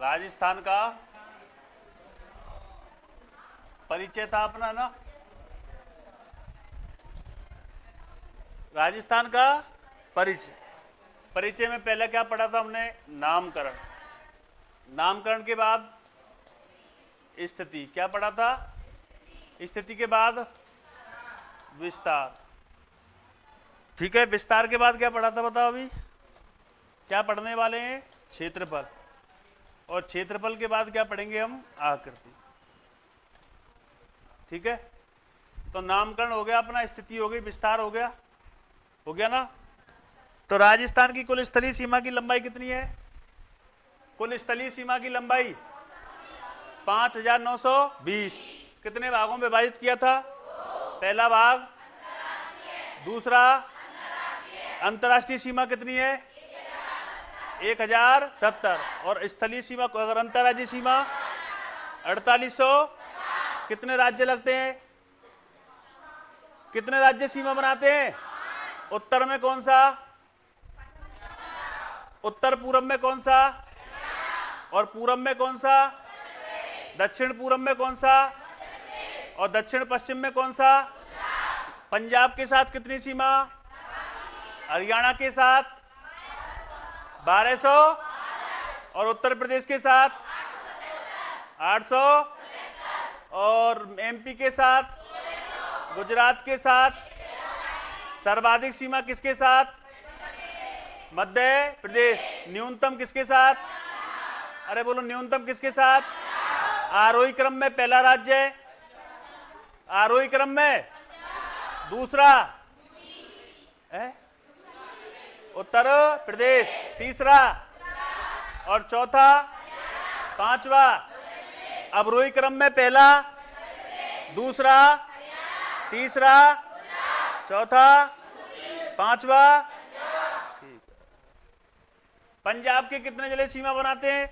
राजस्थान का परिचय था अपना ना, राजस्थान का परिचय। परिचय में पहले क्या पढ़ा था हमने? नामकरण। नामकरण के बाद स्थिति। क्या पढ़ा था? स्थिति के बाद विस्तार। ठीक है, विस्तार के बाद क्या पढ़ा था बताओ? अभी क्या पढ़ने वाले हैं? क्षेत्रफल। और क्षेत्रफल के बाद क्या पढ़ेंगे हम? आकृति। ठीक है, तो नामकरण हो गया अपना, स्थिति हो गई, विस्तार हो गया ना। तो राजस्थान की कुल स्थलीय सीमा की लंबाई कितनी है? कुल स्थलीय सीमा की लंबाई 5920। कितने भागों में विभाजित किया था? पहला भाग। दूसरा अंतर्राष्ट्रीय सीमा कितनी है? 1070। और स्थलीय सीमा अगर अंतर्राज्यीय सीमा 4800। कितने राज्य लगते हैं? कितने राज्य सीमा बनाते हैं? उत्तर में कौन सा? उत्तर पूरब में कौन सा? और पूरब में कौन सा? दक्षिण पूरब में कौन सा? और दक्षिण पश्चिम में कौन सा? पंजाब के साथ कितनी सीमा? हरियाणा के साथ 1200। और उत्तर प्रदेश के साथ 800। और एमपी के साथ, गुजरात के साथ। सर्वाधिक सीमा किसके साथ? मध्य प्रदेश। न्यूनतम किसके साथ? अरे बोलो, न्यूनतम किसके साथ? आरोही क्रम में पहला राज्य है, आरोही क्रम में दूसरा है उत्तर प्रदेश, तीसरा और चौथा, पांचवा। अवरोही क्रम में पहला, दूसरा, तीसरा, चौथा, पांचवा। ठीक है। पंजाब के कितने जिले सीमा बनाते हैं?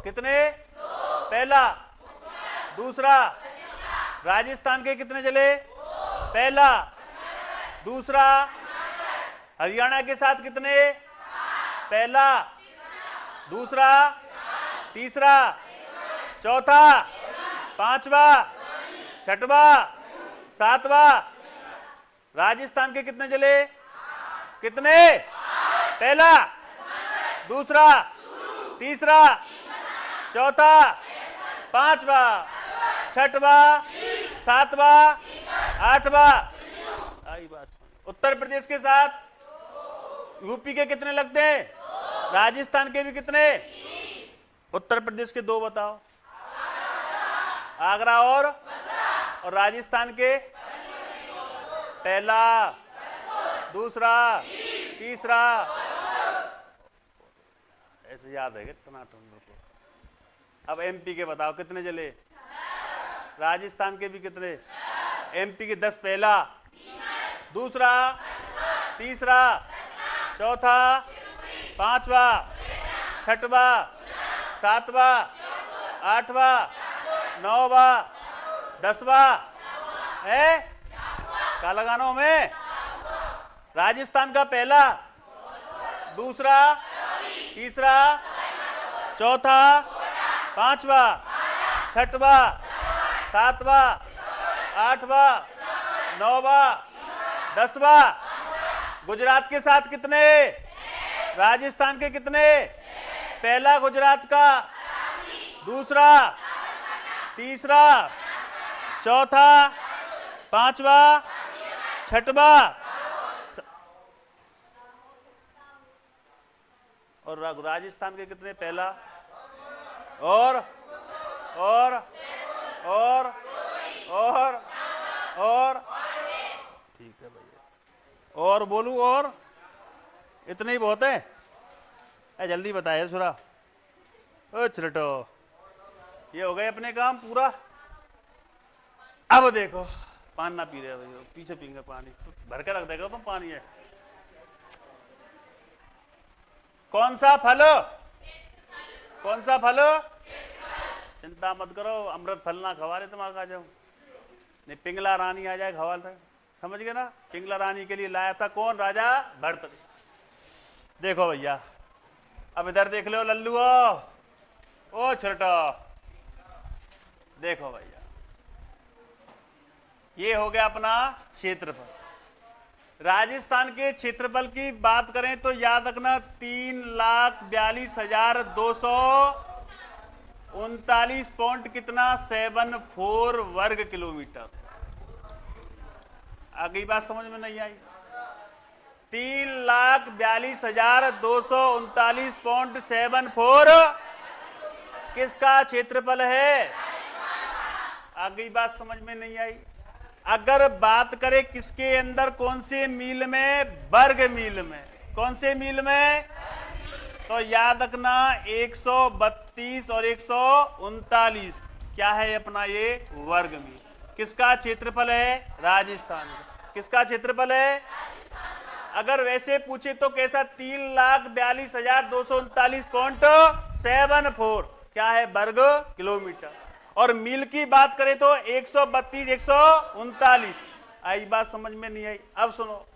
कितने? पहला, दूसरा। राजस्थान के कितने जिले? पहला, दूसरा। हरियाणा के साथ कितने? पहला, दूसरा, तीसरा, चौथा, पांचवा, छठवा, सातवा। राजस्थान के कितने जिले? कितने? पहला, दूसरा, तीसरा, चौथा, पांचवा, छठवा, सातवा, आठवा। आई बात। उत्तर प्रदेश के साथ यूपी के कितने लगते हैं? राजस्थान के भी कितने? उत्तर प्रदेश के दो बताओ। आगरा और राजस्थान के पहला, दूसरा, तीसरा। ऐसे याद है कितना तुम को। अब एमपी के बताओ कितने जिले? राजस्थान के भी कितने? एमपी के 10। पहला, दूसरा, तीसरा, चौथा, पांचवा, छठवा, सातवा, आठवा, नौवा, दसवा है। क्या लगाना में? राजस्थान का पहला, दूसरा, तीसरा, चौथा, पांचवा, छठवा, सातवा, आठवा, नौवा, दसवा। गुजरात के साथ कितने? राजस्थान के कितने? पहला गुजरात का, दूसरा, तीसरा, चौथा, पांचवा, छठवा। और राजस्थान के कितने? पहला और ठीक है भैया। और बोलूं? और इतने ही बहुत है? जल्दी बताए सुरा। ओ छिरटो, ये हो गए अपने काम पूरा। अब देखो, पानी ना पी रहे भैया, पीछे पीएंगे पानी। भर के रख देगा तुम पानी है। कौन सा फल? कौन सा फल? चिंता मत करो, अमृत फल ना खवा रहे तुम्हारा। खा जाओ नहीं, पिंगला रानी आ जाए खवा था। समझ गए ना? पिंगला रानी के लिए लाया था कौन? राजा भरत। देखो भैया, अब इधर देख लो लल्लू। ओ छोटा, देखो भैया, ये हो गया अपना क्षेत्रफल। राजस्थान के क्षेत्रफल की बात करें तो याद रखना 3,42,239 पॉइंट कितना 74 वर्ग किलोमीटर। आगे बात समझ में नहीं आई? 3,42,239.74 किसका क्षेत्रफल है? आगे बात समझ में नहीं आई? अगर बात करें किसके अंदर, कौन से मील में? वर्ग मील में। कौन से मील में? तो याद रखना 132 और 139 क्या है अपना ये? वर्ग मील। किसका क्षेत्रफल है? राजस्थान का। किसका क्षेत्रफल है? अगर वैसे पूछे तो कैसा? 3,42,239.74 क्या है? वर्ग किलोमीटर। और मील की बात करें तो 132 139। आई बात समझ में नहीं आई? अब सुनो,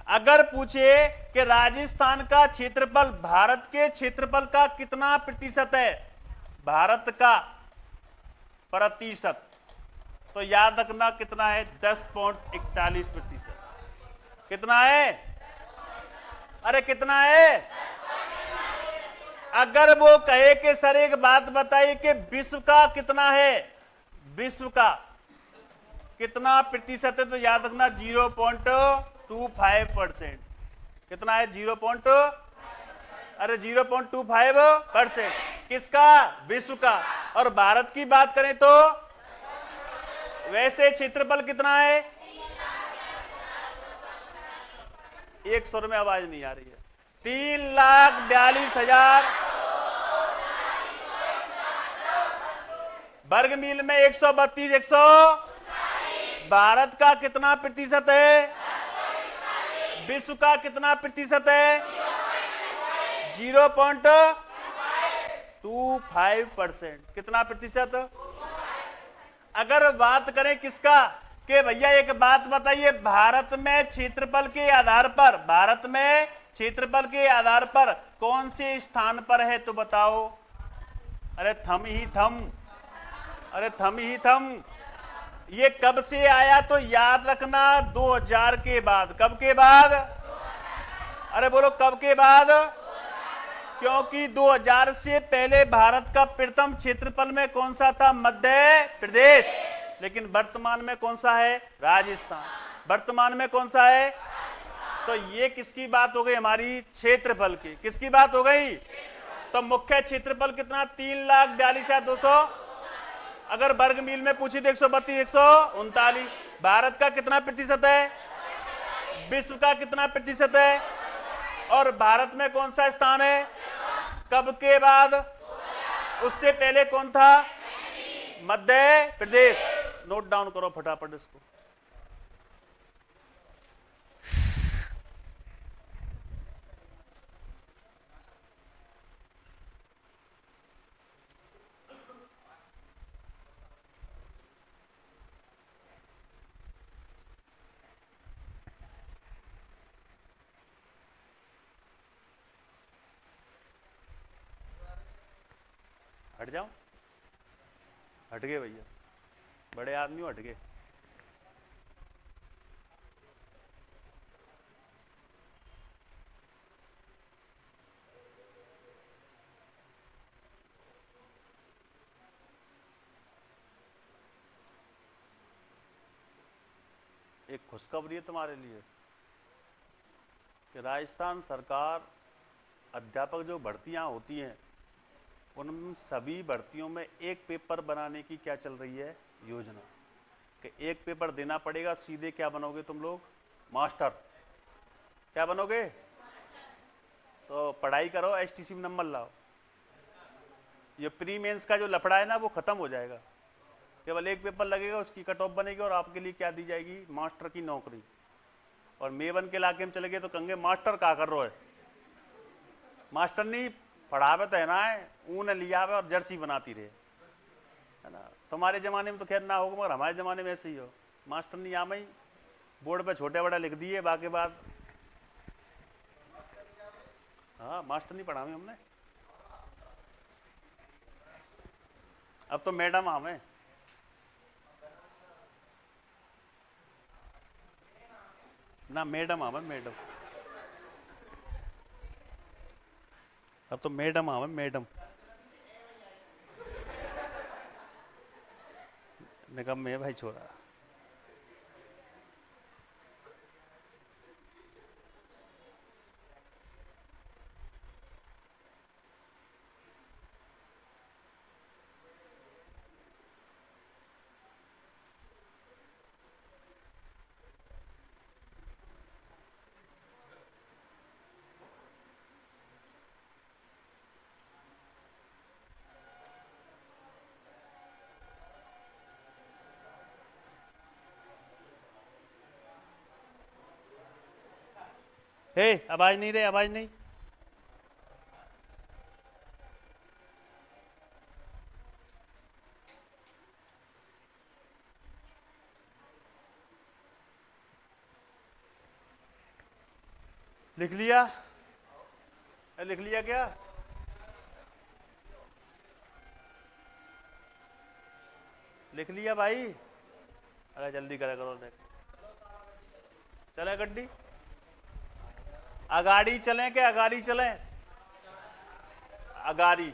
अगर पूछे कि राजस्थान का क्षेत्रफल भारत के क्षेत्रफल का कितना प्रतिशत है, भारत का प्रतिशत, तो याद रखना कितना है? 10.41%। कितना है? अरे कितना है? अगर वो कहे कि सर एक बात बताइए कि विश्व का कितना है, विश्व का कितना प्रतिशत है, तो याद रखना 0.25%। कितना है? 0.25%। किसका? विश्व का। और भारत की बात करें तो वैसे क्षेत्रफल कितना है? एक स्वर में आवाज नहीं आ रही है। 3,42,000 वर्ग मील में 132 100। भारत का कितना प्रतिशत है? विश्व का कितना प्रतिशत है? 0.25%। कितना प्रतिशत? अगर बात करें किसका कि भैया एक बात बताइए, भारत में क्षेत्रफल के आधार पर, भारत में क्षेत्रफल के आधार पर कौन से स्थान पर है, तो बताओ। अरे थम ही थम, अरे थम ही थम। ये कब से आया, तो याद रखना 2000 के बाद। कब के बाद? अरे बोलो कब के बाद? क्योंकि 2000 से पहले भारत का प्रथम क्षेत्रफल में कौन सा था? मध्य प्रदेश। लेकिन वर्तमान में कौन सा है? राजस्थान। वर्तमान में कौन सा है? तो ये किसकी बात हो गई? हमारी क्षेत्रफल की। किसकी बात हो गई? तो मुख्य क्षेत्रफल कितना? 3,42,200। अगर वर्ग मील में पूछी तो 132 139। भारत का कितना प्रतिशत है? विश्व का कितना प्रतिशत है? और भारत में कौन सा स्थान है? कब के बाद? उससे पहले कौन था? मध्य प्रदेश। नोट डाउन करो फटाफट इसको। हट जाओ, हट गए भैया, बड़े आदमी हट गए। एक खुशखबरी है तुम्हारे लिए कि राजस्थान सरकार अध्यापक जो भर्तियां होती हैं उन सभी भर्तियों में एक पेपर बनाने की क्या चल रही है? योजना। कि एक पेपर देना पड़ेगा, सीधे क्या बनोगे तुम लोग? मास्टर। क्या बनोगे? तो पढ़ाई करो, एसटीसी में नंबर लाओ। ये प्री मेंस का जो लफड़ा है ना वो खत्म हो जाएगा। केवल एक पेपर लगेगा, उसकी कट ऑफ बनेगी और आपके लिए क्या दी जाएगी? मास्टर की नौकरी। और मेवन के इलाके में चले गए तो कहेंगे मास्टर क्या कर रहे हो? मास्टर नहीं पढ़ावे तो है ना, है ऊन लिया है और जर्सी बनाती रहे, है ना। तुम्हारे जमाने में तो खैर ना होगा, मगर हमारे जमाने में ऐसे ही हो। मास्टर नहीं आम ही बोर्ड पे छोटे बड़ा लिख दिए, बाकी बाद हाँ मास्टर नहीं पढ़ावे हमने। अब तो मैडम हमें ना, मैडम हमें मैडम, अब तो मैडम हमें मैडम निकम में भाई छोरा। हे आवाज नहीं रे, आवाज नहीं। लिख लिया? लिख लिया क्या? लिख लिया भाई? अरे जल्दी करा करो, देख चले गड्डी, अगाड़ी चलें क्या, अगाड़ी चलें? अगाड़ी।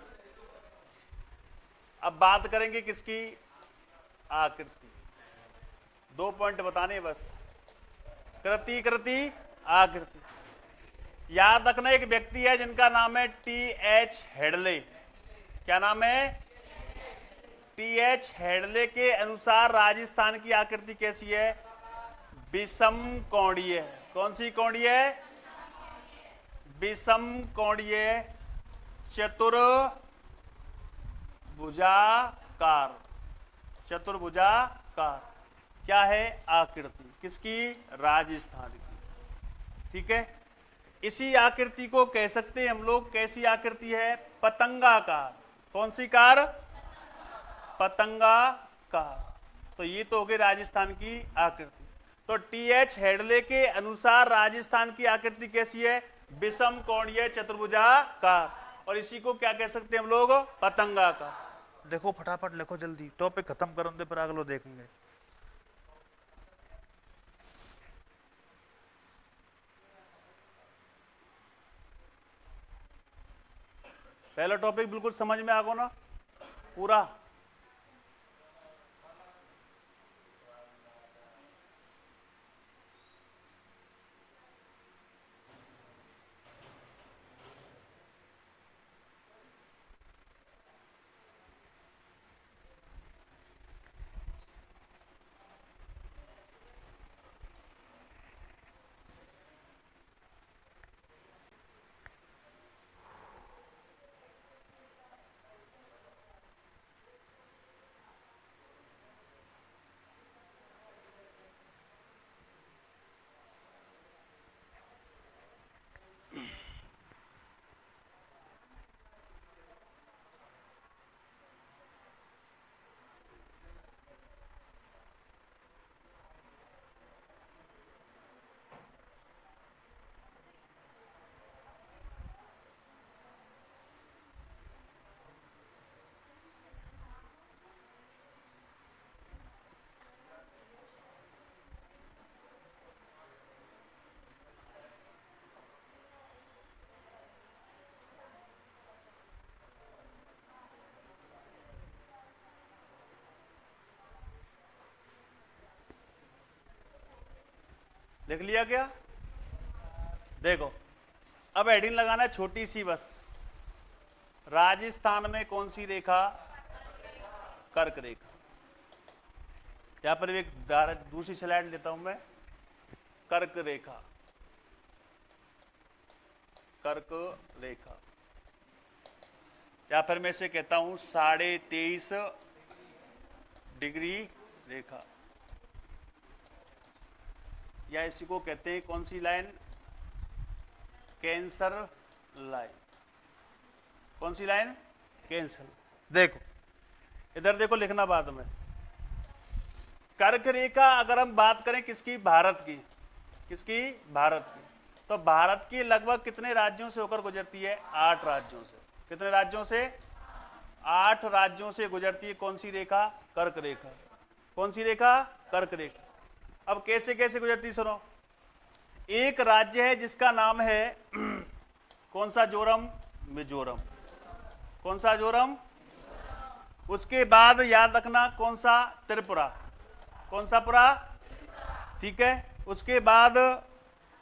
अब बात करेंगे किसकी? आकृति। 2 पॉइंट बताने बस, कृति कृति आकृति। याद रखना एक व्यक्ति है जिनका नाम है टी.एच. हेडले। क्या नाम है? टी.एच. हेडले के अनुसार राजस्थान की आकृति कैसी है? विषम कोणीय। कौन सी कोणीय? विषम कोणीय चतुर्भुजाकार। चतुर्भुजाकार क्या है? आकृति। किसकी? राजस्थान की। ठीक है, इसी आकृति को कह सकते हैं हम लोग, कैसी आकृति है? पतंगाकार। कौन सी कार? पतंगाकार। तो ये तो हो गई राजस्थान की आकृति। तो टी.एच. हेडले के अनुसार राजस्थान की आकृति कैसी है? विषम कोणीय चतुर्भुजाकार। और इसी को क्या कह सकते हैं हम लोग? पतंगाकार। देखो फटाफट लिखो जल्दी, टॉपिक खत्म करो दे, फिर अगलो देखेंगे। पहला टॉपिक बिल्कुल समझ में आ गो ना पूरा? लिख लिया क्या? देखो अब हेडिंग लगाना है छोटी सी बस। राजस्थान में कौन सी रेखा? कर्क रेखा। यहां पर एक दूसरी स्लाइड लेता हूं मैं। कर्क रेखा, कर्क रेखा, या फिर मैं इसे कहता हूं 23.5 डिग्री रेखा, या इसी को कहते हैं कौन सी लाइन? Cancer line. कौन सी लाइन? कैंसर। देखो इधर देखो, लिखना बाद में। कर्क रेखा अगर हम बात करें किसकी? भारत की। किसकी? भारत की। तो भारत की लगभग कितने राज्यों से होकर गुजरती है? 8 राज्यों से। कितने राज्यों से? 8 राज्यों से गुजरती है कौन सी रेखा? कर्क रेखा। कौन सी रेखा? कर्क रेखा। अब कैसे कैसे गुजरती सुनो। एक राज्य है जिसका नाम है कौन सा? जोरम, मिजोरम। कौन सा? जोरम। उसके बाद याद रखना कौन सा? त्रिपुरा। कौन सा पुरा? ठीक है। उसके बाद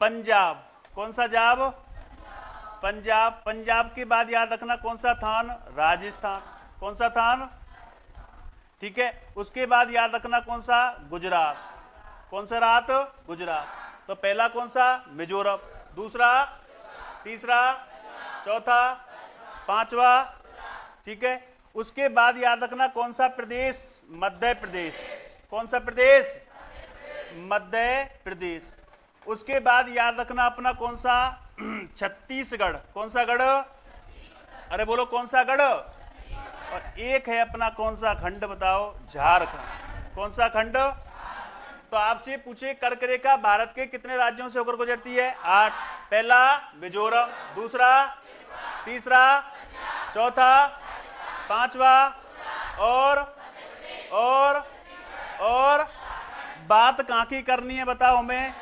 पंजाब। कौन सा जाब? पंजाब। पंजाब के बाद याद रखना कौन सा थान? राजस्थान। कौन सा थान? ठीक है। उसके बाद याद रखना कौन सा? गुजरात। कौन सा रात? गुजरात। तो पहला कौन सा? मिजोरम। दूसरा, तीसरा, चौथा, पांचवा। ठीक है। उसके बाद याद रखना कौन सा प्रदेश? मध्य प्रदेश। कौन सा प्रदेश? मध्य प्रदेश। उसके बाद याद रखना अपना कौन सा? छत्तीसगढ़। कौन सा गढ़? अरे बोलो कौन सा गढ़? और एक है अपना कौन सा खंड बताओ? झारखंड। कौन सा खंड? तो आपसे पूछे कर्क रेखा भारत के कितने राज्यों से होकर गुजरती है? 8। पहला मिजोरम, दूसरा, तीसरा, चौथा, पांचवा, और बात कहां की करनी है बताओ हमें?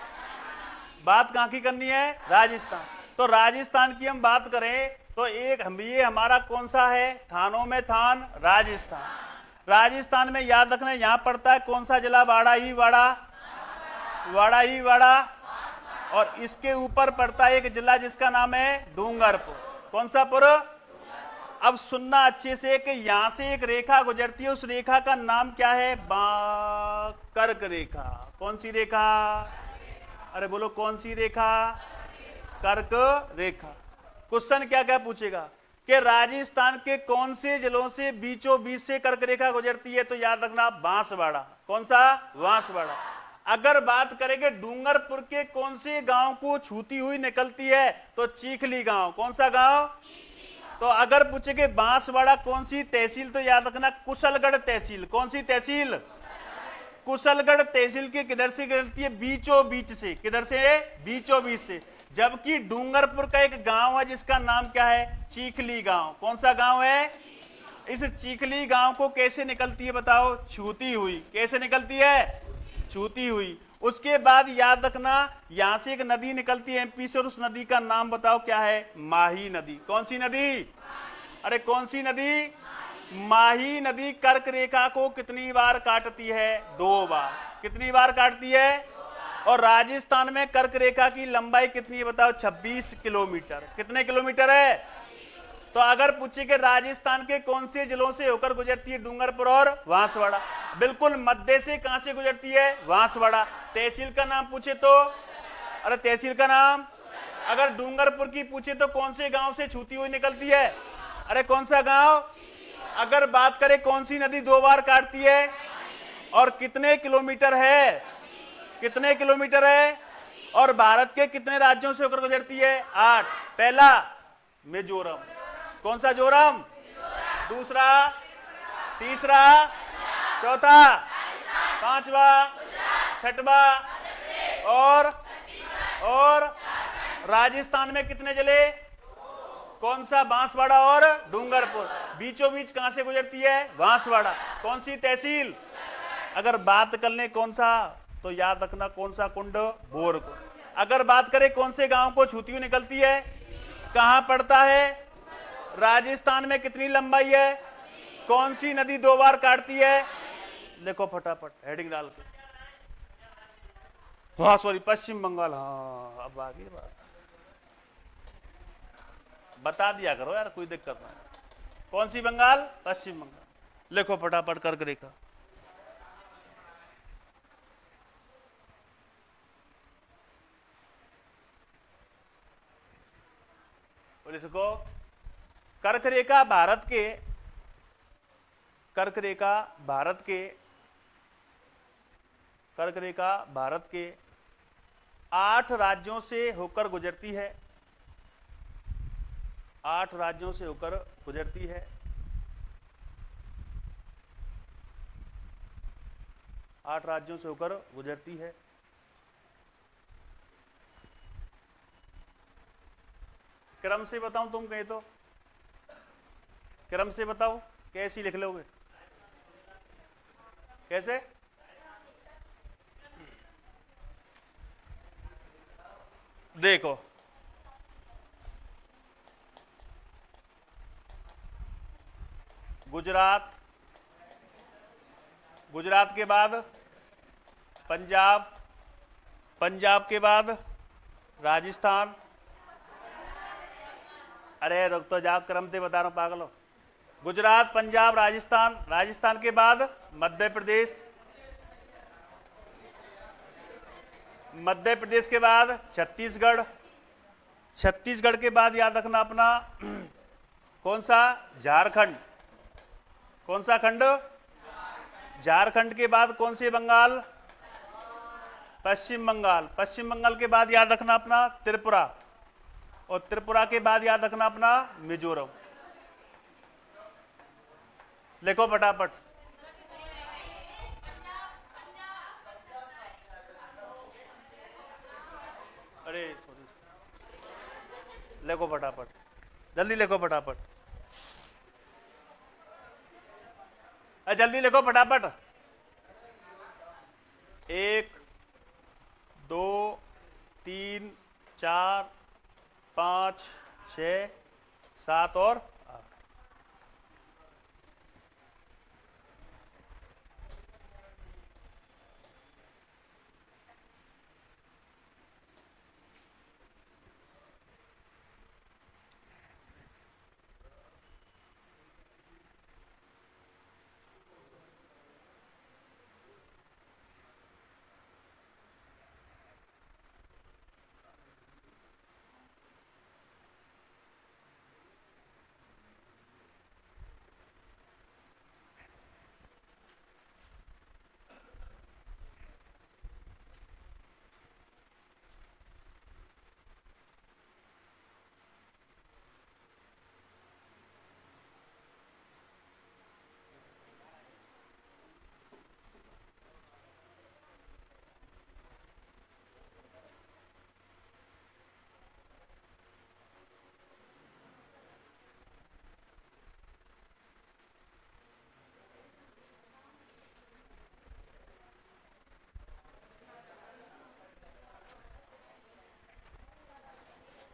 बात कहां की करनी है? राजस्थान। तो राजस्थान की हम बात करें तो एक ये हमारा कौन सा है? थानों में थान राजस्थान। राजस्थान में याद रखना यहां पड़ता है कौन सा जिला? वाड़ा ही वाड़ा। वाड़ा ही वाड़ा। और इसके ऊपर पड़ता है एक जिला जिसका नाम है डूंगरपुर। कौन सा पुर? अब सुनना अच्छे से कि यहां से एक रेखा गुजरती है, उस रेखा का नाम क्या है? कर्क रेखा। कौन सी रेखा? अरे बोलो कौन सी रेखा? कर्क रेखा। क्वेश्चन क्या क्या पूछेगा कि राजस्थान के कौन से जिलों से बीचों बीच से कर्क रेखा गुजरती है? तो याद रखना बांसवाड़ा। कौन सा? बांसवाड़ा। अगर बात करेंगे डूंगरपुर के कौन से गांव को छूती हुई निकलती है? तो चीखली गांव। कौन सा गांव? तो अगर पूछेगे बांसवाड़ा कौन सी तहसील? तो याद रखना कुशलगढ़ तहसील। कौन सी तहसील? कुशलगढ़ तहसील के किधर से गुजरती है? बीचों बीच से। किधर से? बीचों बीच से। जबकि डूंगरपुर का एक गांव है जिसका नाम क्या है? चीखली गांव। कौन सा गांव है? इस चीखली गांव को कैसे निकलती है बताओ? छूती हुई। कैसे निकलती है? छूती हुई। उसके बाद याद रखना यहां से एक नदी निकलती है एमपी से, और उस नदी का नाम बताओ क्या है? माही नदी। कौन सी नदी? अरे कौन सी नदी? माही नदी कर्क रेखा को कितनी बार काटती है? 2 बार। कितनी बार काटती है? और राजस्थान में कर्क रेखा की लंबाई कितनी है बताओ? 26 किलोमीटर। कितने किलोमीटर है? तो अगर पूछे कि राजस्थान के कौन से जिलों से होकर गुजरती है? डूंगरपुर और बांसवाड़ा। बिल्कुल मध्य से कहां से गुजरती है? बांसवाड़ा। तहसील का नाम पूछे तो? अरे तहसील का नाम। अगर डूंगरपुर की पूछे तो कौन से गांव से छूती हुई निकलती है? अरे कौन सा गांव? अगर बात करें कौन सी नदी 2 बार काटती है और कितने किलोमीटर है? कितने किलोमीटर है? और भारत के कितने राज्यों से होकर गुजरती है? 8। पहला मिजोरम। कौन सा जोरम? दूसरा, तीसरा, चौथा, पांचवा, छठवा, और राजस्थान में कितने जिले? कौन सा? बांसवाड़ा और डूंगरपुर। बीचों बीच कहां से गुजरती है? बांसवाड़ा। कौन सी तहसील? अगर बात कर ले कौन सा तो याद रखना कौन सा कुंड? बोरकुंड। अगर बात करें कौन से गांव को छूती हुई निकलती है? कहां पड़ता है? राजस्थान में कितनी लंबाई है? कौन सी नदी 2 बार काटती है? देखो फटाफट हेडिंग डाल के। हाँ सॉरी, पश्चिम बंगाल। हाँ अब आ गई बात। बता दिया करो यार, कोई दिक्कत नहीं। कौन सी बंगाल? पश्चिम बंगाल। लिखो फटाफट कर्क रेखा। और इसको कर्क रेखा भारत के, कर्क रेखा भारत के, कर्क रेखा भारत के 8 राज्यों से होकर गुजरती है। 8 राज्यों से होकर गुजरती है। 8 राज्यों से होकर गुजरती है। क्रम से बताऊं तुम कहे तो? क्रम से बताओ। कैसी लिख लोगे? कैसे? देखो, गुजरात, गुजरात के बाद पंजाब, पंजाब के बाद राजस्थान। अरे रुक तो जाओ, क्रम से बता रहा हूं पागलो। गुजरात, पंजाब, राजस्थान, राजस्थान के बाद मध्य प्रदेश, मध्य प्रदेश के बाद छत्तीसगढ़, छत्तीसगढ़ के बाद याद रखना अपना कौन सा? झारखंड। कौन सा खंड? झारखंड के बाद कौन सी? बंगाल, पश्चिम बंगाल। पश्चिम बंगाल के बाद याद रखना अपना त्रिपुरा, और त्रिपुरा के बाद याद रखना अपना मिजोरम। लिखो फटाफट। अरे सॉरी, लिखो फटाफट, जल्दी लिखो फटाफट, अरे जल्दी लिखो फटाफट। 1 2 3 4 5 6 7 और 8।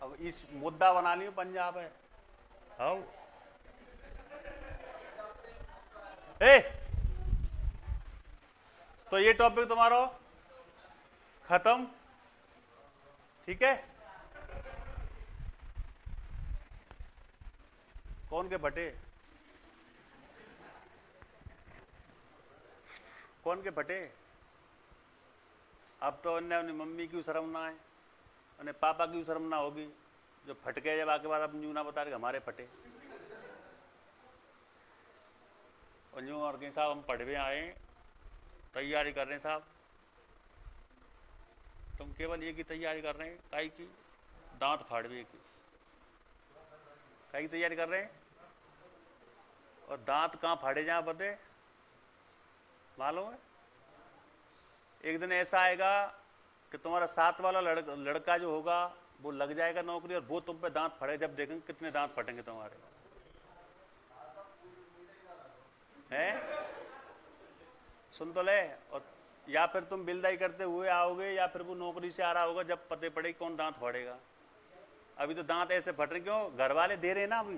अब इस मुद्दा बना लियो पंजाब है। आओ ए, तो ये टॉपिक तुम्हारा खत्म, ठीक है? कौन के फटे? कौन के फटे? अब तो उन्हें अपनी मम्मी की शर्म ना है, उन्हें पापा की शर्म ना होगी, जो फट गए जब आके बाद अब न्यू ना बता रहे हमारे फटे। और न्यू और कहीं साहब हम पढ़वे आए, तैयारी कर रहे हैं साहब। तुम केवल ये की तैयारी कर रहे हैं, काई की? दांत फाड़वे की। काई की तैयारी कर रहे हैं? और दांत कहाँ फाड़े जाए बते मालूम है? एक दिन ऐसा आएगा कि तुम्हारा साथ वाला लड़का जो होगा वो लग जाएगा नौकरी, और वो तुम पे दांत फटे, जब देखेंगे कितने दांत फटेंगे तुम्हारे, हैं? सुन तो ले। और या फिर तुम बिल्दाई करते हुए आओगे, या फिर वो नौकरी से आ रहा होगा, जब पते पड़े कौन दांत फाड़ेगा। अभी तो दांत ऐसे फट रहे, क्यों? घर वाले दे रहे हैं ना, अभी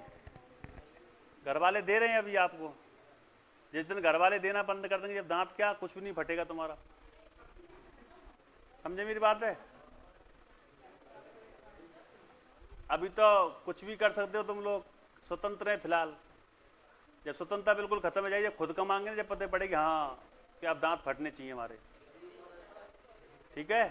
घर वाले दे रहे हैं अभी आपको। जिस दिन घर वाले देना बंद कर देंगे, जब दांत क्या कुछ भी नहीं फटेगा तुम्हारा। समझे मेरी बात है? अभी तो कुछ भी कर सकते हो तुम लोग, स्वतंत्र हैं फिलहाल। जब स्वतंत्रता बिल्कुल खत्म हो जाएगी, जब खुद कमाएंगे, जब पता पड़ेगी हाँ कि अब दांत फटने चाहिए हमारे, ठीक है?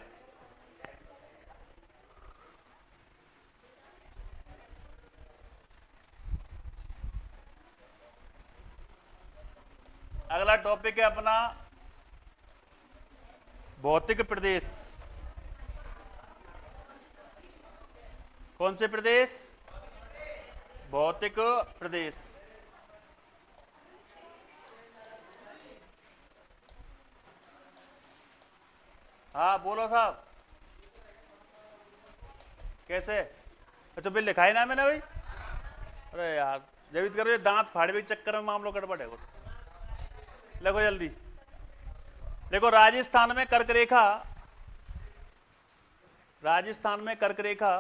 अगला टॉपिक है अपना भौतिक प्रदेश। कौन से प्रदेश? भौतिक प्रदेश। हाँ बोलो साहब, कैसे? अच्छा बिल लिखा है ना मैंने भाई? अरे यार जब करो, ये दांत फाड़वे के चक्कर में मामलो गड़बड़ है। देखो जल्दी, देखो राजस्थान में कर्क रेखा, राजस्थान में कर्क रेखा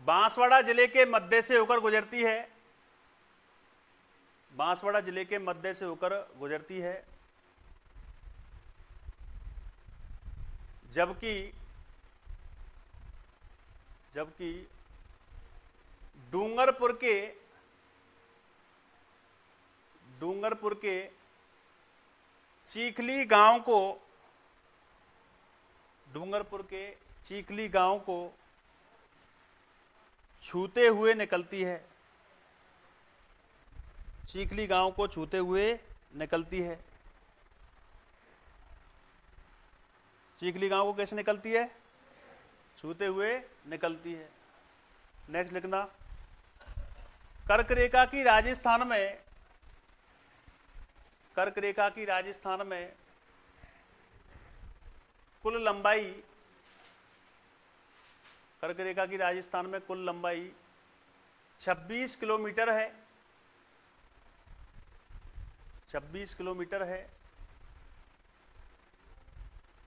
बांसवाड़ा जिले के मध्य से होकर गुजरती है, बांसवाड़ा जिले के मध्य से होकर गुजरती है, जबकि डूंगरपुर के चीखली गांव को, डूंगरपुर के चीखली गांव को छूते हुए निकलती है, चीखली गांव को छूते हुए निकलती है। चीखली गांव को कैसे निकलती है? छूते हुए निकलती है। नेक्स्ट लिखना, कर्क रेखा की राजस्थान में, कर्क रेखा की राजस्थान में कुल लंबाई, कर्क रेखा की राजस्थान में कुल लंबाई 26 किलोमीटर है, 26 किलोमीटर है।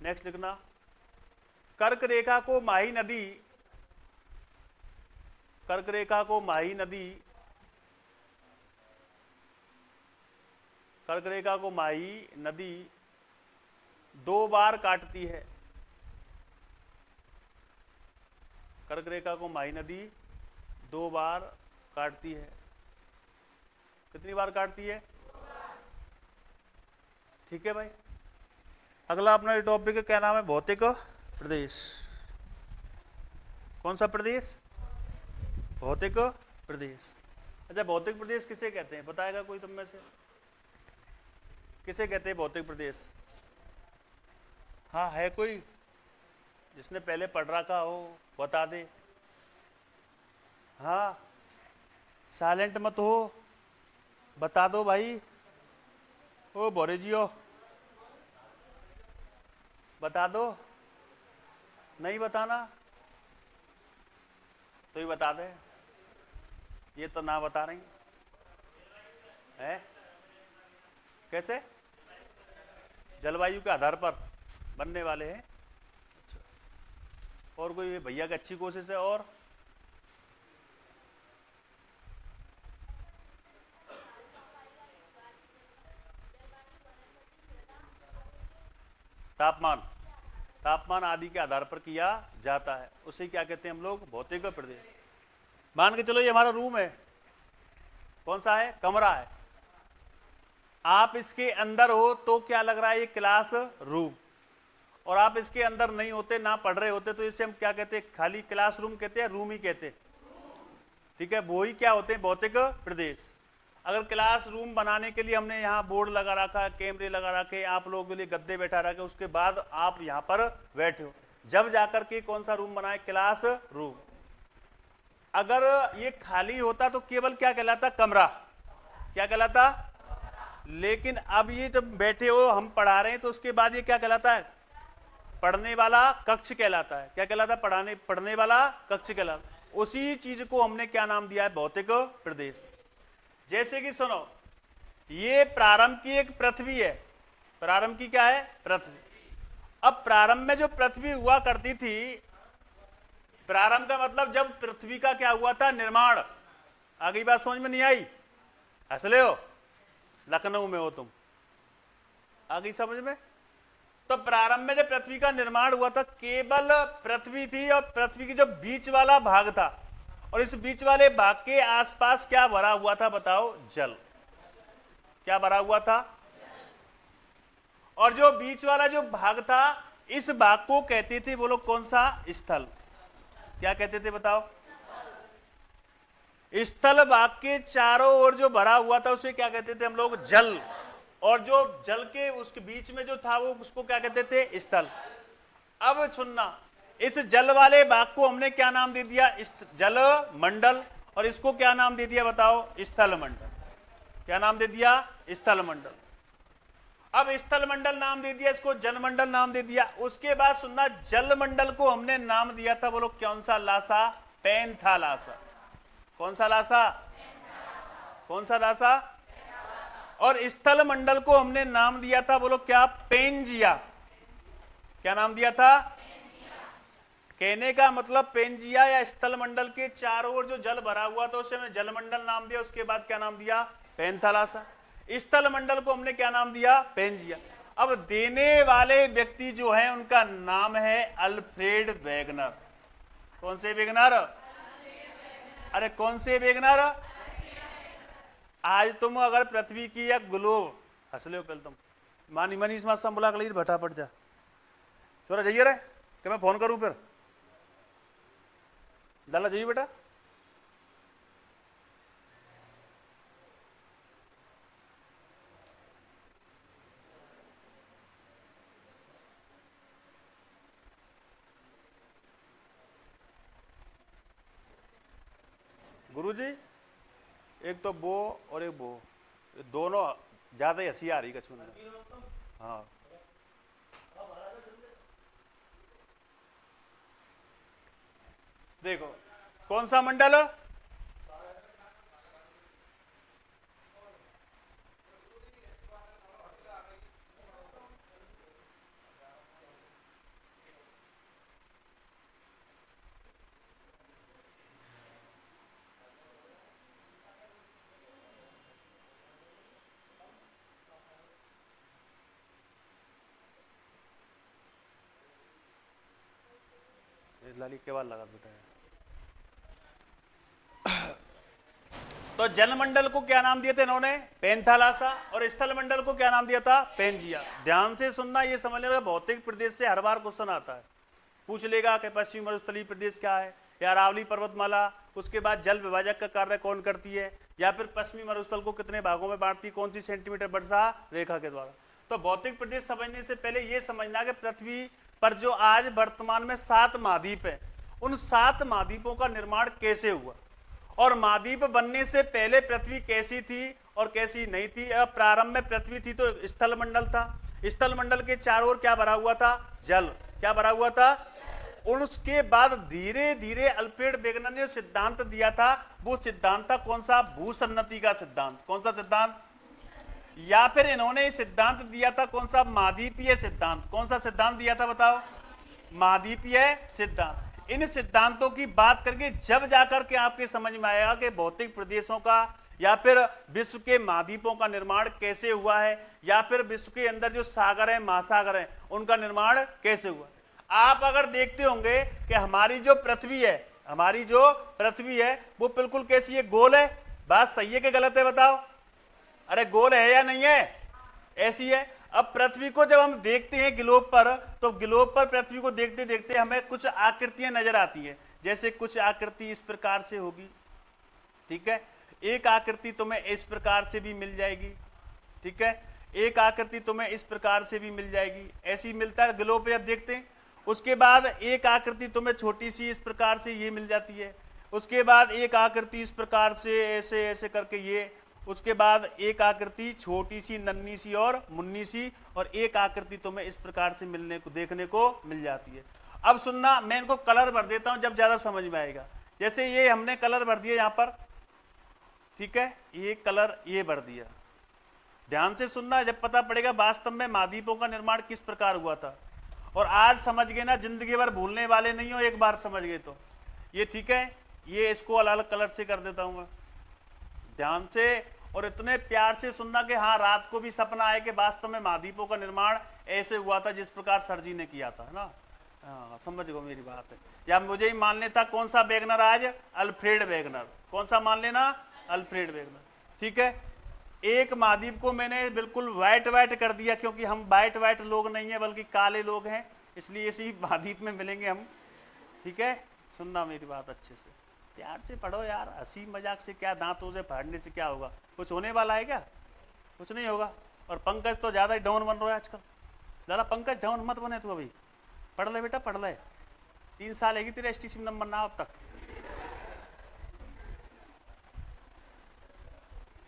नेक्स्ट लिखना, कर्क रेखा को माही नदी, कर्क रेखा को माही नदी, कर्क रेखा को माही नदी 2 बार काटती है, कर्क रेखा को माही नदी 2 बार काटती है। कितनी बार काटती है? ठीक है भाई। अगला अपना टॉपिक क्या नाम है? भौतिक प्रदेश। कौन सा प्रदेश? भौतिक प्रदेश। अच्छा, भौतिक प्रदेश किसे कहते हैं? बताएगा कोई तुम में से? किसे कहते हैं भौतिक प्रदेश? हाँ, है कोई जिसने पहले पढ़ रखा हो? बता दे। हाँ, साइलेंट मत हो, बता दो भाई। ओ बोरे जियो, बता दो। नहीं बताना तो ही बता दे, ये तो ना बता रही है। कैसे? जलवायु के आधार पर बनने वाले हैं। और कोई भैया की अच्छी कोशिश है। और तापमान, तापमान आदि के आधार पर किया जाता है, उसे क्या कहते हैं हम लोग? भौतिक प्रदेश। मान के चलो ये हमारा रूम है, कौन सा है? कमरा है। आप इसके अंदर हो तो क्या लग रहा है? ये क्लास रूम। और आप इसके अंदर नहीं होते, ना पढ़ रहे होते, तो इसे हम क्या कहते हैं? खाली क्लासरूम कहते हैं, रूम ही कहते हैं। ठीक है, वो ही क्या होते हैं? भौतिक प्रदेश। अगर क्लासरूम बनाने के लिए हमने यहाँ बोर्ड लगा रखा है, कैमरे लगा रखे, आप लोगों के लिए गद्दे बैठा रखे, उसके बाद आप यहाँ पर बैठे हो, जब जाकर के कौन सा रूम बनाए? Class room. अगर ये खाली होता तो केवल क्या कहलाता? कमरा। क्या कहलाता? लेकिन अब ये जब बैठे हो, हम पढ़ा रहे हैं, तो उसके बाद ये क्या कहलाता है? पढ़ने वाला कक्ष कहलाता है। क्या कहलाता? पढ़ने वाला कक्ष कहलाता है। उसी चीज को हमने क्या नाम दिया है? भौतिक प्रदेश। जैसे कि सुनो, ये प्रारंभ की एक पृथ्वी है। प्रारंभ की क्या है? पृथ्वी। अब प्रारंभ में जो पृथ्वी हुआ करती थी, प्रारंभ का मतलब जब पृथ्वी का क्या हुआ था? निर्माण। आगे बात समझ में नहीं आई? हंस ले हो, लखनऊ में हो तुम। आगे समझ में? तो प्रारंभ में जब पृथ्वी का निर्माण हुआ था, केवल पृथ्वी थी, और पृथ्वी की जो बीच वाला भाग था, और इस बीच वाले भाग के आसपास क्या भरा हुआ था? बताओ। जल। क्या भरा हुआ था? और जो बीच वाला जो भाग था, इस भाग को कहते थे वो लोग कौन सा? स्थल। क्या कहते थे? बताओ। स्थल भाग के चारों ओर जो भरा हुआ था उसे क्या कहते थे हम लोग? जल। और जो जल के उसके बीच में जो था वो उसको क्या कहते थे? स्थल। अब सुनना, इस जल वाले भाग को हमने क्या नाम दे दिया? जल मंडल। और इसको क्या नाम दे दिया? बताओ। स्थल मंडल। क्या नाम दे दिया? स्थल मंडल। अब स्थलमंडल नाम दे दिया, इसको जलमंडल नाम दे दिया। उसके बाद सुनना, जलमंडल को हमने नाम दिया था, बोलो कौन सा लासा? पैंथालासा। कौन सा लासा? कौन सा लासा? और स्थल मंडल को हमने नाम दिया था, बोलो क्या? पेंजिया। क्या नाम दिया था? कहने का मतलब पेंजिया या स्थल मंडल के चारों ओर जो जल भरा हुआ था उसे हमने जलमंडल नाम दिया। उसके बाद क्या नाम दिया? पैंथालासा। स्थल मंडल को हमने क्या नाम दिया? पेंजिया। अब देने वाले व्यक्ति जो है उनका नाम है अल्फ्रेड वेगनर। कौन से वेगनर? अरे कौन से वेगनर? आज तुम अगर पृथ्वी की या ग्लोब हंस लो पहले तुम मानी मनीष मास्टर बुला कर भटा पड़ जा छोरा जाइए रे कि मैं फोन करूं फिर डाला जाइए बेटा। गुरुजी एक तो वो और एक वो, दोनों ज्यादा ही हंसी आ रही कछू में। हाँ देखो कौन सा मंडल? लाली के बाद लगा बेटा। तो जलमंडल को क्या नाम दिए थे इन्होंने? पैंथालासा। और स्थल मंडल को क्या नाम दिया था? पेंजिया। ध्यान से सुनना, ये समझ लेगा भौतिक प्रदेश से हर बार क्वेश्चन आता है, पूछ लेगा कि पश्चिमी मरुस्थलीय प्रदेश क्या है, या अरावली पर्वतमाला, उसके बाद जल विभाजक का कार्य कौन करती है, या फिर पश्चिमी मरुस्थल को कितने भागों में बांटती, कौन सी सेंटीमीटर वर्षा रेखा के द्वारा। तो भौतिक प्रदेश समझने से पहले यह समझना कि पृथ्वी पर जो आज वर्तमान में 7 महाद्वीप है, उन 7 महाद्वीपों का निर्माण कैसे हुआ, और महाद्वीप बनने से पहले पृथ्वी कैसी थी और कैसी नहीं थी। प्रारंभ में पृथ्वी थी तो स्थल मंडल था, स्थल मंडल के चारों ओर क्या भरा हुआ था? जल। क्या भरा हुआ था? उसके बाद धीरे धीरे अल्फ्रेड वेगनर ने सिद्धांत दिया था, वो सिद्धांत था कौन सा? भूसन्नति का सिद्धांत। कौन सा सिद्धांत? या फिर इन्होंने सिद्धांत दिया था कौन सा? महाद्वीपीय सिद्धांत। कौन सा सिद्धांत दिया था बताओ? महाद्वीपीय सिद्धांत। इन सिद्धांतों की बात करके जब जाकर के आपके समझ में आएगा कि भौतिक प्रदेशों का या फिर विश्व के महाद्वीपों का निर्माण कैसे हुआ है, या फिर विश्व के अंदर जो सागर है, महासागर है, उनका निर्माण कैसे हुआ। आप अगर देखते होंगे कि हमारी जो पृथ्वी है, हमारी जो पृथ्वी है वो बिल्कुल कैसी है? गोल है। बात सही है कि गलत है बताओ? अरे गोल है या नहीं है? ऐसी है। अब पृथ्वी को जब हम देखते हैं ग्लोब पर, तो ग्लोब पर पृथ्वी को देखते देखते हमें कुछ आकृतियां नजर आती है। जैसे कुछ आकृति इस प्रकार से होगी, ठीक है, एक आकृति तुम्हें इस प्रकार से भी मिल जाएगी, ठीक है, एक आकृति तुम्हें इस प्रकार से भी मिल जाएगी, ऐसी मिलता है ग्लोब पे जब देखते हैं। उसके बाद एक आकृति तुम्हें छोटी सी इस प्रकार से ये मिल जाती है, उसके बाद एक आकृति इस प्रकार से ऐसे ऐसे करके ये, उसके बाद एक आकृति छोटी सी नन्ही सी और मुन्नी सी, और एक आकृति तुम्हें इस प्रकार से मिलने को देखने को मिल जाती है। अब सुनना, मैं इनको कलर भर देता हूं जब ज्यादा समझ में आएगा। जैसे ये हमने कलर भर दिया यहां पर, ठीक है, ये कलर ये भर दिया। ध्यान से सुनना, जब पता पड़ेगा वास्तव में महाद्वीपों का निर्माण किस प्रकार हुआ था। और आज समझ गए ना, जिंदगी भर भूलने वाले नहीं हो, एक बार समझ गए तो ये ठीक है। ये इसको अलग अलग कलर से कर देता हूं ध्यान से, और इतने प्यार से सुनना कि हाँ रात को भी सपना आए कि वास्तव में महाद्वीपों का निर्माण ऐसे हुआ था जिस प्रकार सर जी ने किया था ना। हाँ समझ गो मेरी बात है। या मुझे ही मान लेता कौन सा वेगनर आज? Alfred Wegener. कौन सा मान लेना? अल्फ्रेड वेगनर, ठीक है। एक महाद्वीप को मैंने बिल्कुल व्हाइट व्हाइट कर दिया, क्योंकि हम व्हाइट व्हाइट लोग नहीं है बल्कि काले लोग हैं, इसलिए इसी महाद्वीप में मिलेंगे हम, ठीक है। सुनना मेरी बात अच्छे से, प्यार से पढ़ो यार, हंसी मजाक से क्या, दांतों से फाड़ने से क्या होगा? कुछ होने वाला है क्या? कुछ नहीं होगा। और पंकज तो ज़्यादा ही डाउन बन रहा है आजकल। ज़्यादा पंकज डाउन मत बने तू, अभी पढ़ ले बेटा, पढ़ ले। 3 साल है तेरे STC नंबर ना अब तक,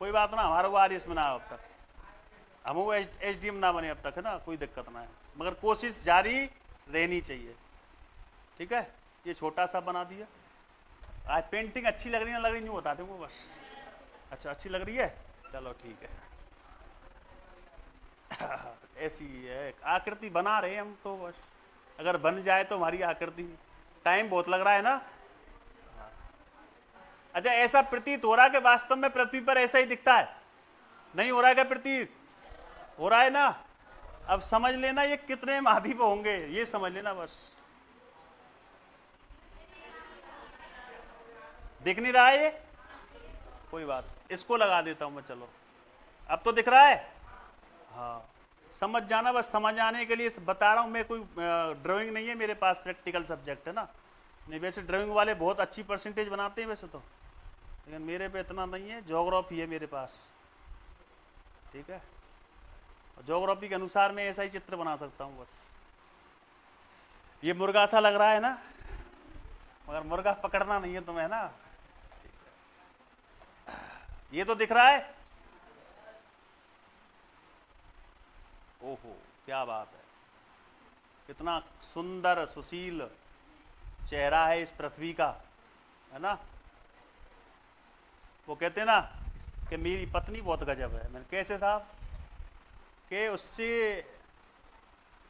कोई बात ना, हमारा वो RS में ना अब तक। हम वो एसडीएम ना बने अब तक, है ना, कोई दिक्कत ना है, मगर कोशिश जारी रहनी चाहिए। ठीक है, ये छोटा सा बना दिया। आज पेंटिंग अच्छी लग रही ना लग रही नहीं बता दूंगा बस। अच्छा, अच्छी लग रही है, चलो ठीक है। ऐसी है आकृति बना रहे हैं हम तो, बस अगर बन जाए तो हमारी आकृति। टाइम बहुत लग रहा है ना। अच्छा, ऐसा प्रतीत हो रहा है कि वास्तव में पृथ्वी पर ऐसा ही दिखता है? नहीं हो रहा है क्या प्रतीत? हो रहा है ना। अब समझ लेना ये कितने महाद्वीप होंगे, ये समझ लेना बस। दिख नहीं रहा है ये, कोई बात, इसको लगा देता हूं मैं, चलो अब तो दिख रहा है। हाँ, समझ जाना, बस समझ आने के लिए बता रहा हूं मैं। कोई ड्राइंग नहीं है मेरे पास, प्रैक्टिकल सब्जेक्ट है ना। नहीं, वैसे ड्राइंग वाले बहुत अच्छी परसेंटेज बनाते हैं वैसे तो, लेकिन मेरे पे इतना नहीं है। ज्योग्राफी है मेरे पास, ठीक है, ज्योग्राफी के अनुसार मैं ऐसा ही चित्र बना सकता हूँ बस। ये मुर्गा सा लग रहा है ना, मगर मुर्गा पकड़ना नहीं है तुम्हें, है ना। ये तो दिख रहा है। ओहो, क्या बात है, कितना सुंदर सुशील चेहरा है इस पृथ्वी का, है ना। वो कहते हैं ना कि मेरी पत्नी बहुत गजब है। मैंने कैसे साहब, कि उससे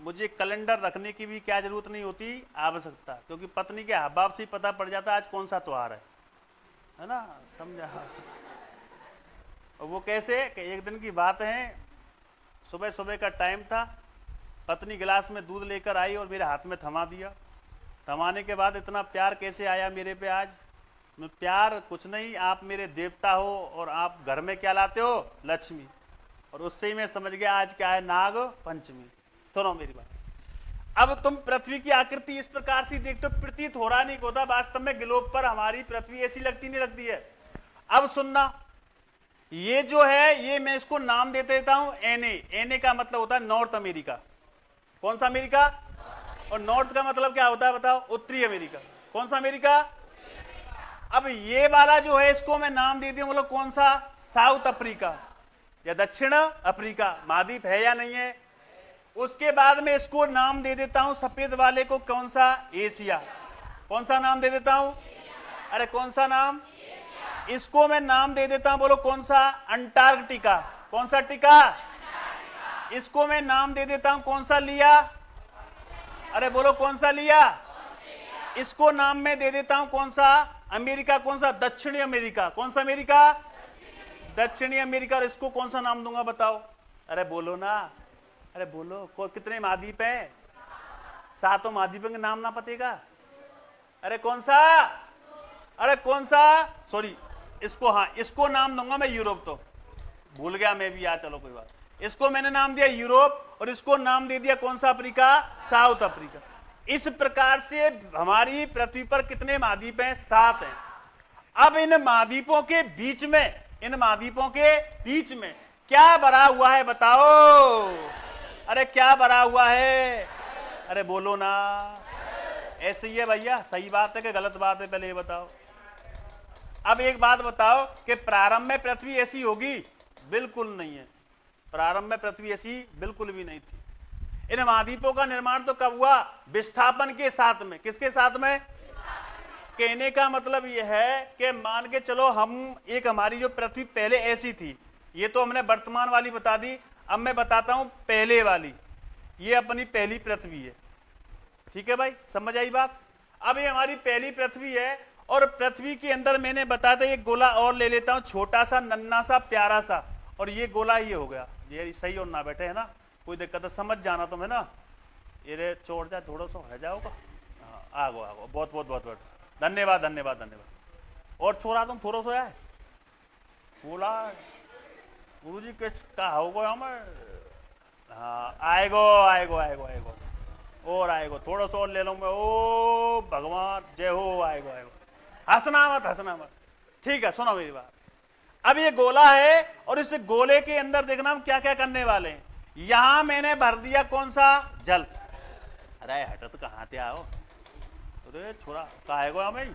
मुझे कैलेंडर रखने की भी क्या जरूरत नहीं होती, आवश्यकता, क्योंकि पत्नी के हाव से ही पता पड़ जाता आज कौन सा त्योहार है ना, समझा। और वो कैसे कि एक दिन की बात है, सुबह सुबह का टाइम था, पत्नी गिलास में दूध लेकर आई और मेरे हाथ में थमा दिया। थमाने के बाद इतना प्यार कैसे आया मेरे पे आज। मैं, प्यार कुछ नहीं, आप मेरे देवता हो और आप घर में क्या लाते हो, लक्ष्मी। और उससे ही मैं समझ गया आज क्या है, नाग पंचमी। सुनो मेरी बात, अब तुम पृथ्वी की आकृति इस प्रकार से देखते हो, प्रतीत हो रहा नहीं होता, वास्तव में ग्लोब पर हमारी पृथ्वी ऐसी लगती नहीं लगती है। अब सुनना, ये जो है, ये मैं इसको नाम दे देता हूं एनए। एनए का मतलब होता है नॉर्थ अमेरिका। कौन सा अमेरिका? और नॉर्थ का मतलब क्या होता है बताओ? उत्तरी अमेरिका। कौन सा अमेरिका? अब ये वाला जो है, इसको मैं नाम दे दिया, मतलब कौन सा? साउथ अफ्रीका या दक्षिण अफ्रीका। महाद्वीप है या नहीं है? उसके बाद में इसको नाम दे देता हूं सफेद वाले को, कौन सा? एशिया। कौन सा नाम दे देता हूं? अरे कौन सा नाम? इसको मैं नाम दे देता हूं, बोलो कौन सा? अंटार्कटिका। कौन सा टिका? इसको मैं नाम दे देता हूं, कौन सा लिया? अरे बोलो कौन सा लिया? इसको नाम में दे देता हूं, कौन सा? अमेरिका। कौन सा? दक्षिणी अमेरिका। कौन सा अमेरिका? दक्षिणी अमेरिका। और इसको कौन सा नाम दूंगा बताओ? अरे बोलो ना, अरे बोलो, कितने महाद्वीप हैं? 7 महाद्वीपों के नाम ना पतेगा? अरे कौन सा? अरे कौन सा? सॉरी, इसको, हाँ, इसको नाम दूंगा मैं यूरोप। तो भूल गया मैं भी यार, चलो कोई बात। इसको मैंने नाम दिया यूरोप, और इसको नाम दे दिया कौन सा? Africa, south Africa. इस प्रकार से हमारी पृथ्वी पर कितने महाद्वीप हैं? 7 हैं। अब इन महाद्वीपों के बीच में, इन महाद्वीपों के बीच में क्या भरा हुआ है बताओ? अरे क्या भरा हुआ है? अरे बोलो ना। ऐसे ही है भैया, सही बात है कि गलत बात है, पहले ये बताओ। अब एक बात बताओ कि प्रारंभ में पृथ्वी ऐसी होगी? बिल्कुल नहीं है, प्रारंभ में पृथ्वी ऐसी बिल्कुल भी नहीं थी। इन महाद्वीपों का निर्माण तो कब हुआ? विस्थापन के साथ में। किसके साथ में? कहने का मतलब यह है कि मान के चलो, हम एक, हमारी जो पृथ्वी पहले ऐसी थी, ये तो हमने वर्तमान वाली बता दी। अब मैं बताता हूं पहले वाली, ये अपनी पहली पृथ्वी है। ठीक है भाई, समझ आई बात? अब ये हमारी पहली पृथ्वी है, और पृथ्वी के अंदर मैंने बताया एक गोला और ले लेता हूं, छोटा सा, नन्ना सा, प्यारा सा, और ये गोला ये हो गया। ये सही और ना बैठे, है ना, कोई दिक्कत है, समझ जाना तुम, है ना। ये छोड़ जा, थोड़ा सा है जाओगा। हाँ, आगो आगो, बहुत बहुत बहुत बहुत धन्यवाद, धन्यवाद, धन्यवाद। और छोड़ा तुम थोड़ा सा है बोला, गुरु जी किस का होगा हमें। हाँ, आएगो आएगो आएगो आएगो, और आएगो, थोड़ा सा और ले लो मैं। ओ भगवान, जय हो, आएगो आएगो। हंसना मत, हंसना मत, ठीक है। सुनो मेरी बात, अब ये गोला है, और इस गोले के अंदर देखना हम क्या क्या करने वाले हैं। यहां मैंने भर दिया कौन सा? जल। अरे हटत कहां थे आओ, अरे छोरा काहेगो हमें।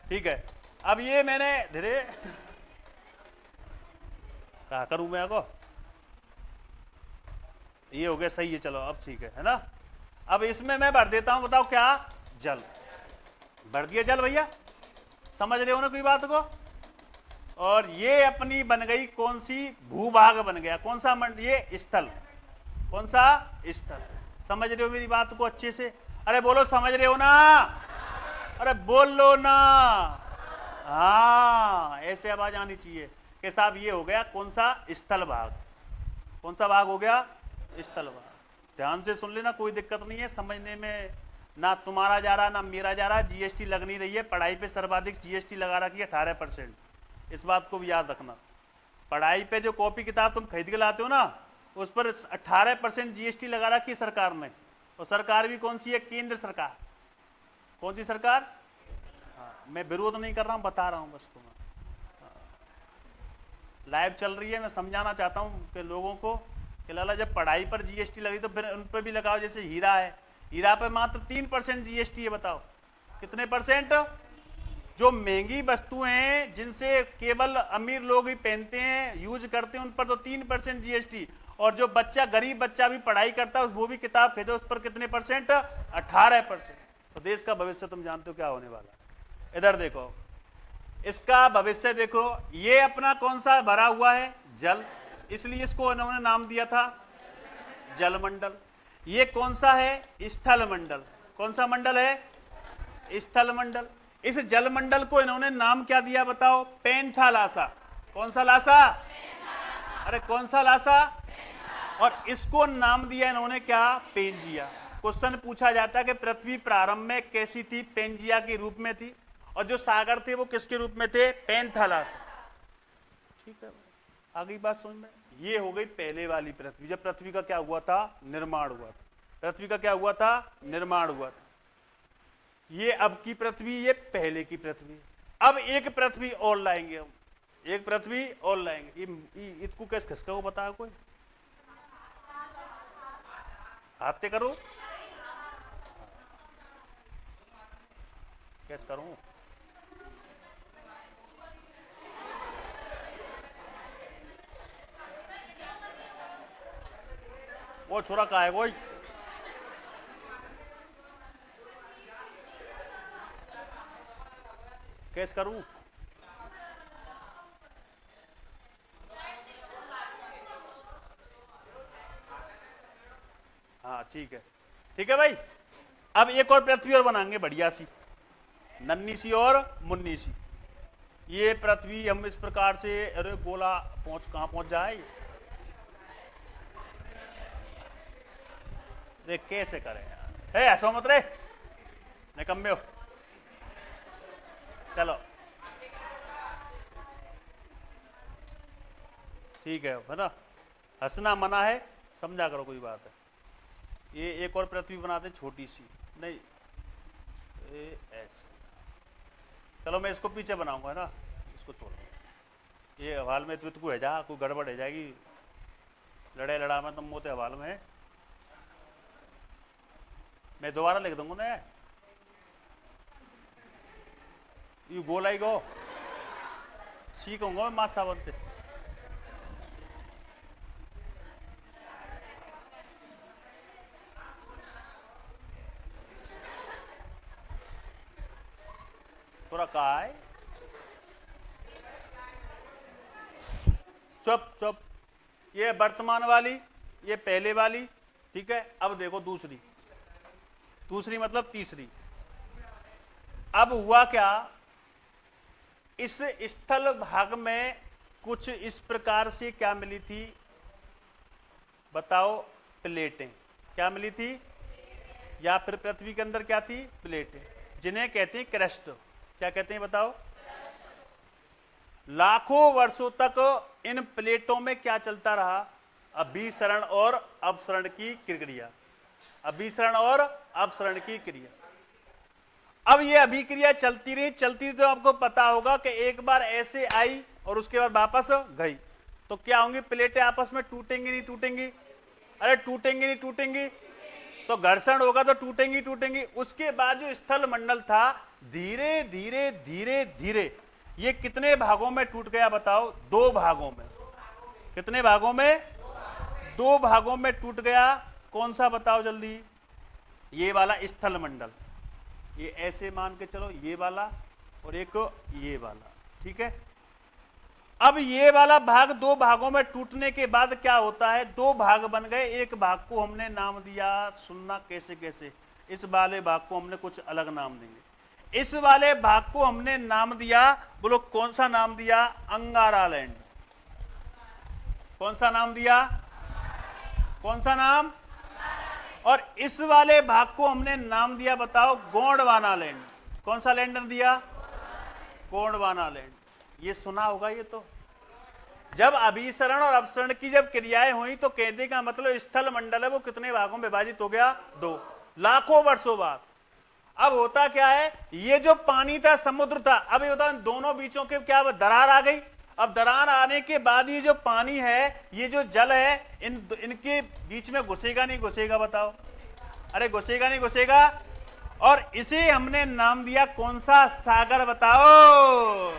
ठीक है, अब ये मैंने धीरे क्या करूं मैं को, ये हो गया सही है, चलो अब ठीक है ना। अब इसमें मैं भर देता हूं, बताओ क्या, जल। भर दिया जल भैया, समझ रहे हो ना कोई बात को। और ये अपनी बन गई कौन सी, भूभाग बन गया, कौन सा ये स्थल, कौन सा स्थल। समझ रहे हो मेरी बात को अच्छे से, अरे बोलो समझ रहे हो ना, अरे बोल लो ना, हाँ ऐसे आवाज आनी चाहिए कि साहब ये हो गया कौन सा, स्थल भाग। कौन सा भाग हो गया, स्थल भाग। ध्यान से सुन लेना, कोई दिक्कत नहीं है समझने में, ना तुम्हारा जा रहा ना मेरा जा रहा। जीएसटी लग नहीं रही है, पढ़ाई पे सर्वाधिक जीएसटी लगा रखी है 18%, इस बात को भी याद रखना। पढ़ाई पे जो कॉपी किताब तुम खरीद के लाते हो ना, उस पर 18% जीएसटी लगा रखी है सरकार ने। और सरकार भी कौन सी है, केंद्र सरकार। कौन सी सरकार, हाँ, मैं विरोध नहीं कर रहा हूं, बता रहा हूं बस तुम्हें। लाइव चल रही है, मैं समझाना चाहता हूं कि लोगों को कि लाला जब पढ़ाई पर जीएसटी लगी तो फिर उन पर भी लगाओ। जैसे हीरा है, हीरा पे मात्र 3% जीएसटी है, बताओ कितने परसेंट। जो महंगी वस्तुएं हैं जिनसे केवल अमीर लोग ही पहनते हैं, यूज करते हैं, उन पर तो 3% जीएसटी। और जो बच्चा, गरीब बच्चा भी पढ़ाई करता है, वो भी किताब खरीदे, उस पर कितने परसेंट, 18%। तो देश का भविष्य तुम जानते हो क्या होने वाला है। इधर देखो, इसका भविष्य देखो, ये अपना कौन सा भरा हुआ है, जल, इसलिए इसको इन्होंने नाम दिया था जलमंडल। ये कौन सा है, स्थल मंडल। कौन सा मंडल है, स्थल मंडल। इस जलमंडल को इन्होंने नाम क्या दिया बताओ, पेंथालासा। कौन सा लासा, अरे कौन सा लासा। और इसको नाम दिया इन्होंने क्या, पेंजिया। क्वेश्चन पूछा जाता है कि पृथ्वी प्रारंभ में कैसी थी, पेंजिया के रूप में थी, और जो सागर थे वो किसके रूप में थे, पेंथालासा। ठीक है, आ गई बात समझ में। ये हो गई पहले वाली पृथ्वी, जब पृथ्वी का क्या हुआ था, निर्माण हुआ था। पृथ्वी का क्या हुआ था, निर्माण हुआ था। ये अब की पृथ्वी, ये पहले की पृथ्वी। अब एक पृथ्वी और लाएंगे हम, एक पृथ्वी और लाएंगे। इसको कैसे खिसका वो बताया कोई, हाथ करो, कैसे करूं। वो छोरा का है कोई, कैसे करूं। हाँ ठीक है, ठीक है भाई। अब एक और पृथ्वी और बनाएंगे, बढ़िया सी, नन्ही सी और मुन्नी सी। ये पृथ्वी हम इस प्रकार से, अरे गोला कहां पहुंच जाए, रे कैसे करें यार, ऐसा मत रे, निकम्मे हो। चलो ठीक है ना, हंसना मना है, समझा करो कोई बात है। ये एक और पृथ्वी बनाते छोटी सी, नहीं ऐसे। चलो मैं इसको पीछे बनाऊंगा ना, इसको छोड़ दो। ये हवाल में तुझको है जा, कोई गड़बड़ है जाएगी, लड़े लड़ा में तुम मोते हवाल में है। मैं दोबारा लिख दूंगा ना, यू गो लाई गो, सीखूंगा मैं माँ सावंत। थोड़ा कहा है, चुप चुप। ये वर्तमान वाली, ये पहले वाली, ठीक है। अब देखो दूसरी, दूसरी मतलब तीसरी। अब हुआ क्या, इस स्थल भाग में कुछ इस प्रकार से क्या मिली थी बताओ, प्लेटें। क्या मिली थी, या फिर पृथ्वी के अंदर क्या थी, प्लेटें, जिन्हें कहते हैं क्रस्ट। क्या कहते हैं बताओ। लाखों वर्षों तक इन प्लेटों में क्या चलता रहा, अभिसरण और अपसरण की क्रिया। अभिसरण और अपसरण की क्रिया। अब ये अभिक्रिया चलती रही तो आपको पता होगा कि एक बार ऐसे आई और उसके बाद वापस गई, तो क्या होंगी, प्लेटें आपस में टूटेंगी नहीं टूटेंगी, अरे टूटेंगी नहीं टूटेंगी, तो घर्षण होगा तो टूटेंगी टूटेंगी। उसके बाद जो स्थल मंडल था, धीरे धीरे धीरे धीरे ये कितने भागों में टूट गया बताओ? 2 भागों में। कितने भागों में? 2 भागों में टूट गया। कौन सा बताओ जल्दी? ये वाला स्थल मंडल, ये ऐसे मान के चलो, ये वाला और एक ये वाला, ठीक है। अब ये वाला भाग 2 भागों में टूटने के बाद क्या होता है? 2 भाग बन गए। एक भाग को हमने नाम दिया, सुनना कैसे कैसे, इस वाले भाग को हमने कुछ अलग नाम देंगे। इस वाले भाग को हमने नाम दिया, बोलो कौन सा नाम दिया? अंगारालैंड। कौन सा नाम दिया? कौन सा नाम? और इस वाले भाग को हमने नाम दिया, बताओ, गोंडवाना लैंड। कौन सा लैंड दिया? गोंडवाना लैंड। ये सुना होगा ये तो। जब अभिसरण और अपसरण की जब क्रियाएं हुई तो कहने का मतलब स्थल मंडल है वो कितने भागों में विभाजित हो गया? 2। लाखों वर्षों बाद। अब होता क्या है, ये जो पानी था, समुद्र था, अब ये होता है दोनों बीचों के क्या दरार आ गई। अब दरार आने के बाद ये जो पानी है, ये जो जल है, इनके बीच में घुसेगा नहीं घुसेगा? बताओ। अरे घुसेगा नहीं घुसेगा? और इसे हमने नाम दिया कौन सा? सागर। बताओ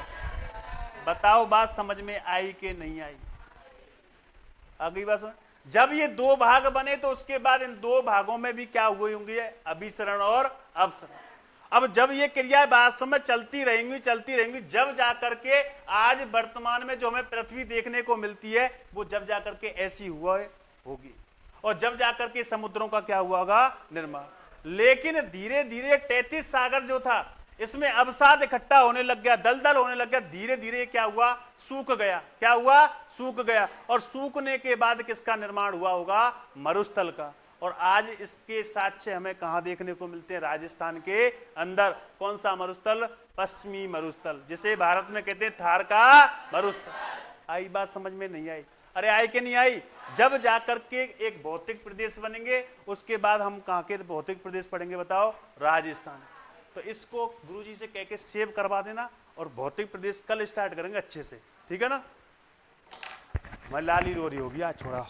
बताओ, बात समझ में आई कि नहीं आई? अगली बात सुन, जब ये 2 भाग बने तो उसके बाद इन 2 भागों में भी क्या हुए होंगे? अभिसरण और अपसरण। अब जब ये क्रियाएं वास्तव में चलती रहेंगी, जब जाकर के आज वर्तमान में जो हमें पृथ्वी देखने को मिलती है, वो जब जाकर के ऐसी हुआ होगी, और जब जाकर के समुद्रों का क्या हुआ होगा? निर्माण। लेकिन धीरे धीरे 33 सागर जो था, इसमें अवसाद इकट्ठा होने लग गया, दलदल होने लग गया। धीरे धीरे क्या हुआ? सूख गया। क्या हुआ? सूख गया। और सूखने के बाद किसका निर्माण हुआ होगा? मरुस्थल का। और आज इसके साक्ष्य हमें कहां देखने को मिलते हैं? राजस्थान के अंदर। कौन सा मरुस्थल? पश्चिमी मरुस्थल, जिसे भारत में कहते हैं थार का मरुस्थल। आई बात समझ में नहीं आई? अरे आई कि नहीं आई? जब जाकर के एक भौतिक प्रदेश बनेंगे, उसके बाद हम कहां के भौतिक प्रदेश पढ़ेंगे? बताओ। राजस्थान। तो इसको गुरुजी से कह के सेव करवा देना, और भौतिक प्रदेश कल स्टार्ट करेंगे अच्छे से, ठीक है ना? मैं लाली रो रही होगी आज, छोड़ा।